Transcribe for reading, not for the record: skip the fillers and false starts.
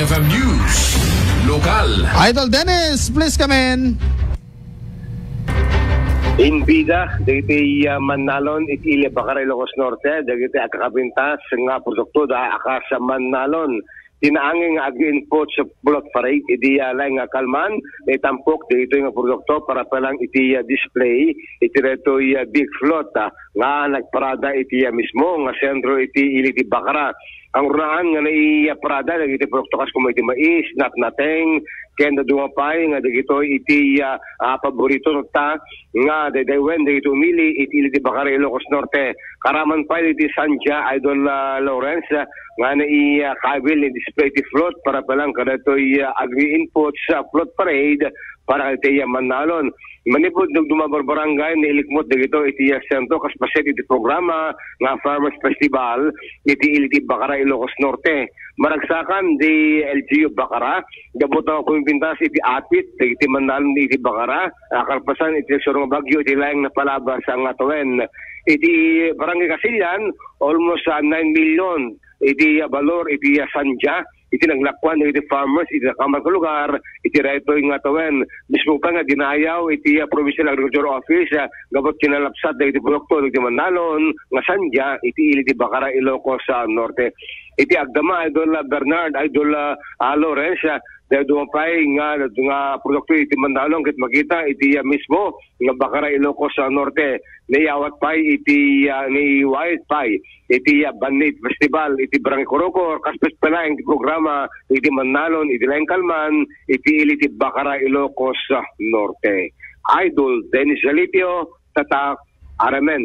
BFM News. Lokal. Idol Dennis, please come in. Inbida, dagiti Manalon, iti Bakaray Ilocos Norte, dagiti akakabintas nga produkto da akasa Manalon. Tinaangin nga ag-input sa bulot parade, iti alay nga kalman, may tampok dito nga produkto para palang iti display, iti reto big float, nga nagparada iti mismo, nga sentro iti iliti Bakara. Ang runaan nga naiparada, dagiti produkto kas kumo iti mais, nateng, kenda dumapay, nga dagito iti paborito ta, nga dadaywen, dagito umili, iti iliti Bakaray Ilocos Norte. Karaman pa iti Sanja, Idol Lawrence, nga kabil ni display ti float para palang kada to'y agri-input sa float parade para iti Manalon. Manipod ng dumabarbarangay ni ilikmot dito iti sentro kaspaset iti programa nga Farmers Festival iti iliti Bakaray Ilocos Norte. Maragsakan di LGU Bakara, gabot ang kumimpintas iti Apit, iti Manalon iti Bakara, kalpasan iti Surong Bagyo, iti layang napalabas ang atuwen. Iti Barangay Kasilyan, almost 9 million, iti balor, iti Sanja, iti naglakwan iti farmers, iti nakamang lugar, iti reto yung atuwen. Mismo pa nga dinayaw, iti Provincial Agriculture Office, gabot kinalapsat na iti produkto, iti Manalon, nga Sanja, iti iliti Bakaray Ilocos Norte. Iti agdama, Idol Bernard, Idol Lawrence, dahil dumapay nga produkto iti Manalon, kit makita iti mismo, nga Bakaray Ilocos Norte. Niyawat pa iti ni White Pie, iti Banit Festival, iti Barangay Corocor, kaspes pala iti programa, iti Manalon, iti Laing Kalman, iti iliti Bakaray Ilocos Norte. Idol Dennis Zalitio, Tatak, Aramen.